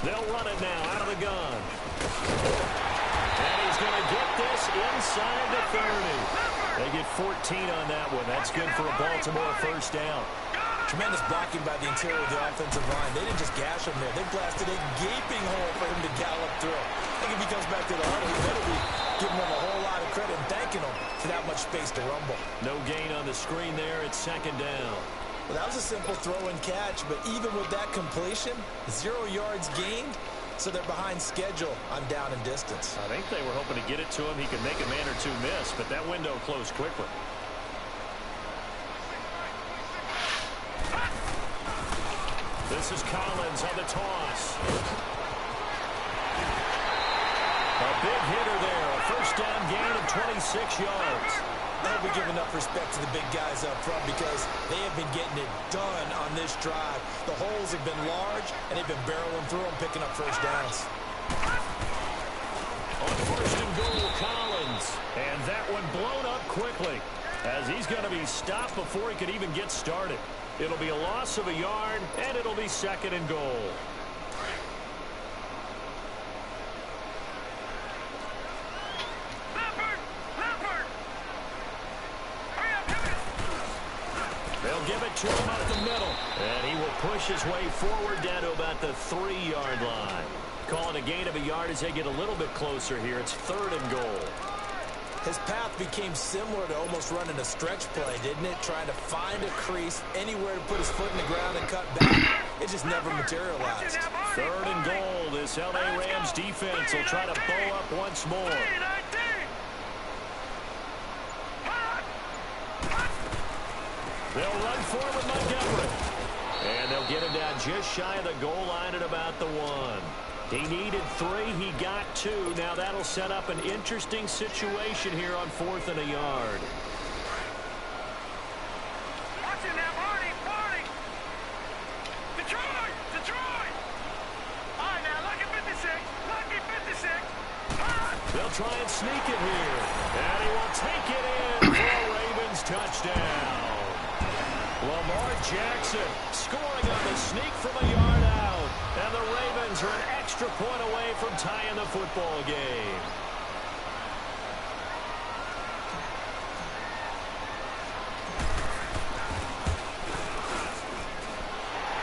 Speaker 1: They'll run it now out of the gun. And he's going to get this inside the 30. They get 14 on that one. That's good for a Baltimore first down.
Speaker 2: Tremendous blocking by the interior of the offensive line. They didn't just gash him there. They blasted a gaping hole for him to gallop through. I think if he comes back to the huddle, he better be giving them a whole lot of credit in thanking him for that much space to rumble.
Speaker 1: No gain on the screen there. It's second down.
Speaker 2: Well, that was a simple throw and catch, but even with that completion, 0 yards gained, so they're behind schedule on down and distance.
Speaker 1: I think they were hoping to get it to him. He could make a man or two miss, but that window closed quickly. This is Collins on the toss. A big hitter there. A first down gain of 26 yards.
Speaker 2: I hope we give enough respect to the big guys up front because they have been getting it done on this drive. The holes have been large, and they've been barreling through them, picking up first downs.
Speaker 1: On first and goal, Collins. And that one blown up quickly as he's going to be stopped before he could even get started. It'll be a loss of a yard, and it'll be second and goal. They'll give it to him up the middle. And he will push his way forward down to about the 3-yard line. Calling a gain of a yard as they get a little bit closer here. It's third and goal.
Speaker 2: His path became similar to almost running a stretch play, didn't it? Trying to find a crease, anywhere to put his foot in the ground and cut back. It just never materialized.
Speaker 1: Third and goal. This L.A. Rams defense will try to bow up once more. They'll run forward with Montgomery. And they'll get him down just shy of the goal line at about the 1. He needed 3. He got 2. Now that'll set up an interesting situation here on 4th and a yard.
Speaker 3: Watch it now, Barney. Detroit. All right, now, lucky 56.
Speaker 1: They'll try and sneak it here. And he will take it in for a Ravens touchdown. Lamar Jackson scoring on the sneak from a yard out. And the Ravens are an extra point away from tying the football game.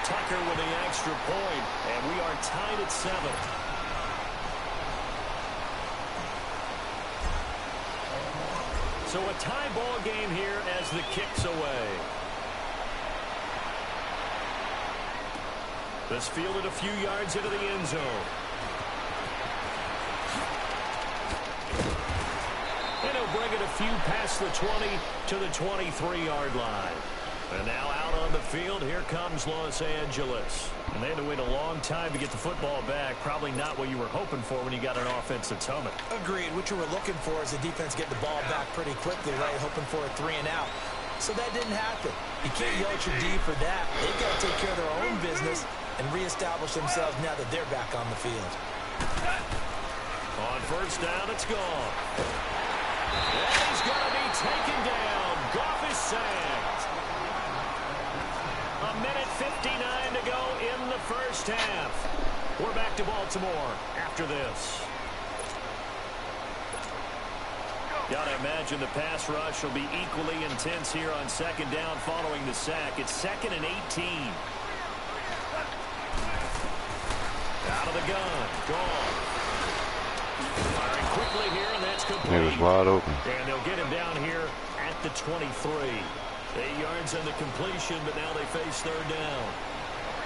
Speaker 1: Tucker with the extra point, and we are tied at 7. So a tie ball game here as the kick's away. This fielded a few yards into the end zone. And he'll bring it a few past the 20 to the 23-yard line. And now out on the field, here comes Los Angeles. And they had to wait a long time to get the football back. Probably not what you were hoping for when you got an offense that's humming.
Speaker 2: Agreed. What you were looking for is the defense get the ball back pretty quickly, right? Hoping for a 3 and out. So that didn't happen. You can't yell at your D for that. They've got to take care of their own business and reestablish themselves now that they're back on the field.
Speaker 1: On first down, it's gone. And he's going to be taken down. Goff is sacked. A minute 59 to go in the first half. We're back to Baltimore after this. Got to imagine the pass rush will be equally intense here on second down following the sack. It's 2nd and 18. Out of the gun. Gone. Firing quickly here, and that's complete.
Speaker 4: He was wide open.
Speaker 1: And they'll get him down here at the 23. 8 yards on the completion, but now they face third down.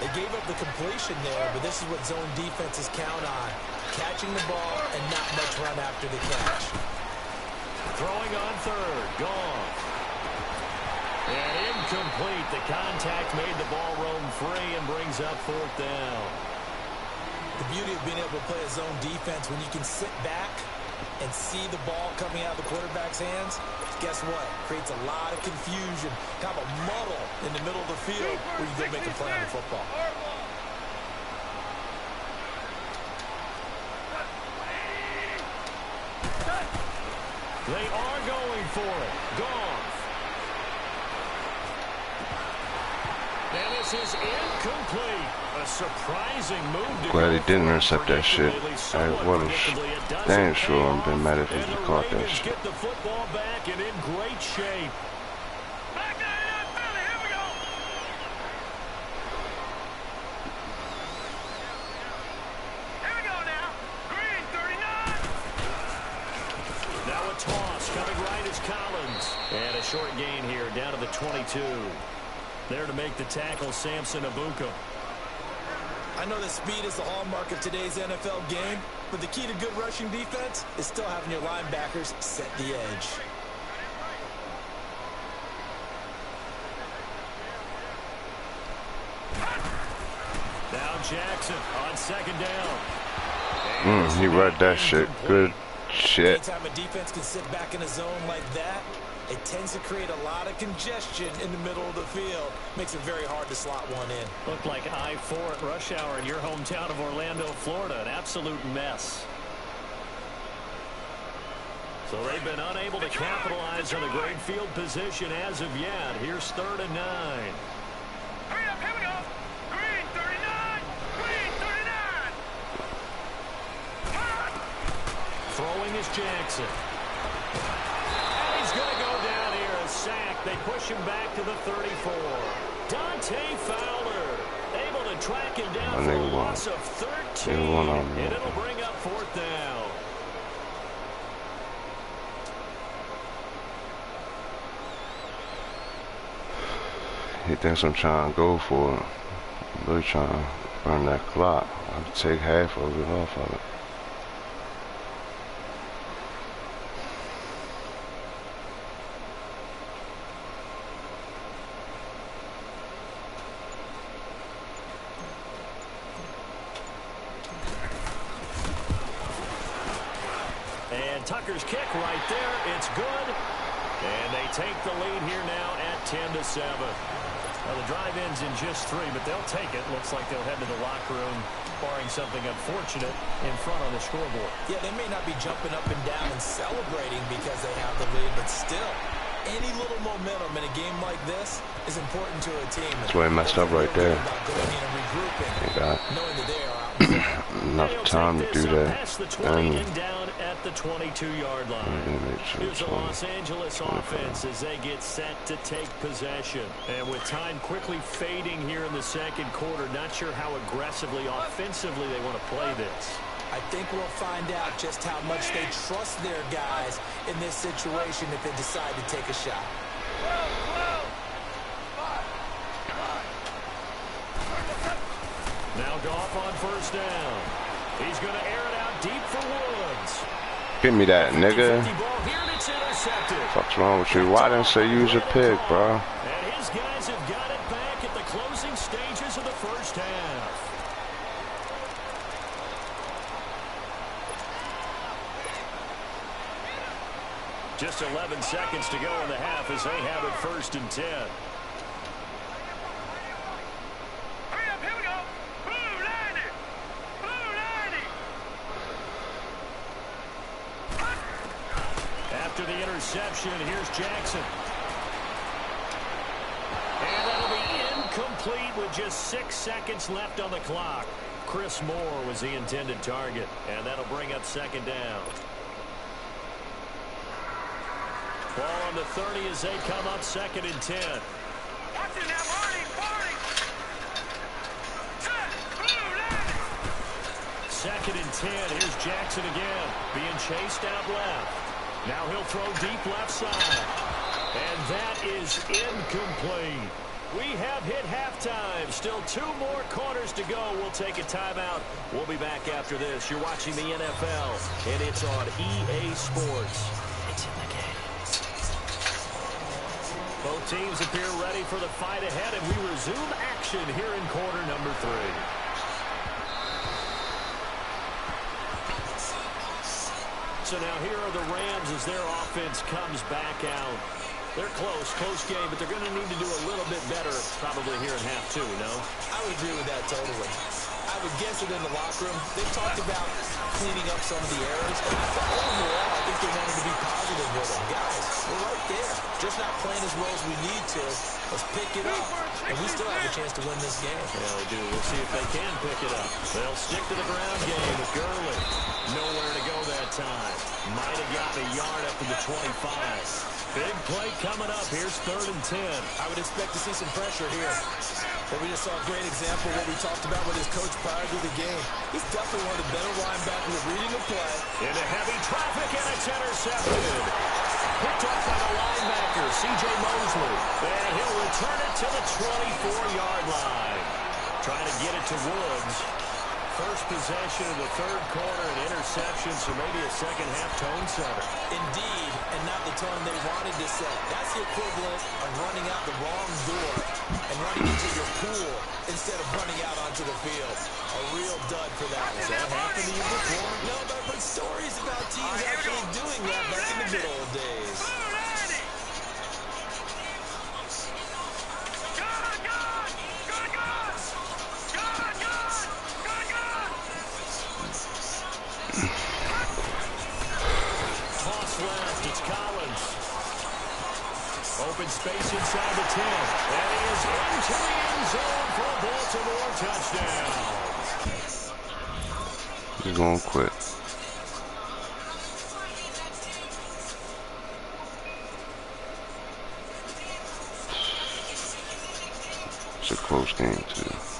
Speaker 2: They gave up the completion there, but this is what zone defenses count on. Catching the ball and not much run after the catch.
Speaker 1: Throwing on third. Gone. And incomplete. The contact made the ball roam free and brings up fourth down.
Speaker 2: The beauty of being able to play a zone defense when you can sit back and see the ball coming out of the quarterback's hands, guess what? Creates a lot of confusion, kind of a muddle in the middle of the field where you go make a play on the football.
Speaker 1: They are going for it. Goff. And this is incomplete. A surprising move.
Speaker 4: Glad he didn't intercept that shit. I was damn sure I've been mad if he caught that shit.
Speaker 1: Get the football back and in great shape.
Speaker 3: Back to the Philly. Here we go. Here we go now. Green 39.
Speaker 1: Now a toss blitz coming right is Collins. And a short gain here down to the 22. There to make the tackle, Samson Abuka.
Speaker 2: I know that speed is the hallmark of today's NFL game, but the key to good rushing defense is still having your linebackers set the edge.
Speaker 1: Now Jackson on second down.
Speaker 4: He read that shit. Good shit.
Speaker 2: Anytime a defense can sit back in a zone like that, it tends to create a lot of congestion in the middle of the field. Makes it very hard to slot one in.
Speaker 1: Looked like I-4 at rush hour in your hometown of Orlando, Florida. An absolute mess. So they've been unable to capitalize on a great field position as of yet. Here's 3rd and 9.
Speaker 3: Hurry up, here we go. Green 39. Green 39.
Speaker 1: Throwing is Jackson. And he's going to go down here. A sack. They push him back to the 34. Dante Fowler able to track him down for a loss of 13. And it'll bring up 4th down.
Speaker 4: He thinks I'm trying to go for it. I'm really trying to burn that clock. I'll take half of it off of it.
Speaker 1: And Tucker's kick right there. It's good. And they take the lead here now at 10-7. Well, the drive ends in just 3, but they'll take it. Looks like they'll head to the locker room, barring something unfortunate in front on the scoreboard.
Speaker 2: Yeah, they may not be jumping up and down and celebrating because they have the lead, but still, any little momentum in a game like this is important to a team.
Speaker 4: That's why he messed up right there.
Speaker 2: Going in and regrouping, knowing that they are out in front.
Speaker 4: Enough time to do that.
Speaker 1: And down at the 22-yard line. Here's the Los Angeles offense as they get set to take possession. And with time quickly fading here in the second quarter, not sure how aggressively, offensively they want to play this.
Speaker 2: I think we'll find out just how much they trust their guys in this situation if they decide to take a shot.
Speaker 1: Now Goff on 1st down. He's going to air it out deep for Woods.
Speaker 4: Give me that, nigga.
Speaker 1: Ball here and it's intercepted.
Speaker 4: What's wrong with you? Why didn't say use a pick, bro?
Speaker 1: And his guys have got it back at the closing stages of the first half. Just 11 seconds to go in the half as they have it 1st and 10.
Speaker 3: Hurry up, here we go. Blue 90. Blue 90.
Speaker 1: After the interception, here's Jackson. And that'll be incomplete with just 6 seconds left on the clock. Chris Moore was the intended target, and that'll bring up 2nd down. Ball on the 30 as they come up 2nd and 10.
Speaker 3: Watch it now, Marty. Marty. Set. Blue 90.
Speaker 1: 2nd and 10. Here's Jackson again, being chased out left. Now he'll throw deep left side. And that is incomplete. We have hit halftime. Still 2 more quarters to go. We'll take a timeout. We'll be back after this. You're watching the NFL, and it's on EA Sports. It's in the game. Both teams appear ready for the fight ahead, and we resume action here in quarter number 3. So now here are the Rams as their offense comes back out. They're close game, but they're going to need to do a little bit better probably here in half 2, no?
Speaker 2: I would agree with that totally. I would guess it in the locker room. They've talked about cleaning up some of the errors. Overall, I think they wanted to be positive with them. Guys, we're right there. Just not playing as well as we need to. Let's pick it up. And we still have a chance to win this game.
Speaker 1: Yeah, we do. We'll see if they can pick it up. They'll stick to the ground game with Gurley. Nowhere to go that time. Might have gotten a yard up to the 25. Big play coming up. Here's 3rd and 10.
Speaker 2: I would expect to see some pressure here. But we just saw a great example of what we talked about with his coach prior to the game. He's definitely one of the better linebackers at reading the play.
Speaker 1: Into heavy traffic, and it's intercepted. Picked off by the linebacker, C.J. Mosley. And he'll return it to the 24-yard line. Trying to get it to Woods. First possession of the third quarter, an interception, so maybe a second-half tone setter.
Speaker 2: Indeed, and not the tone they wanted to set. That's the equivalent of running out the wrong door and running into your pool instead of running out onto the field. A real dud for that.
Speaker 1: Has that happened to you before?
Speaker 2: No, but I've heard stories about teams actually doing that back in the good old days.
Speaker 1: Left, it's Collins. Open space inside the 10. And he is into the end zone for a Baltimore touchdown.
Speaker 4: He's going to quit. It's a close game, too.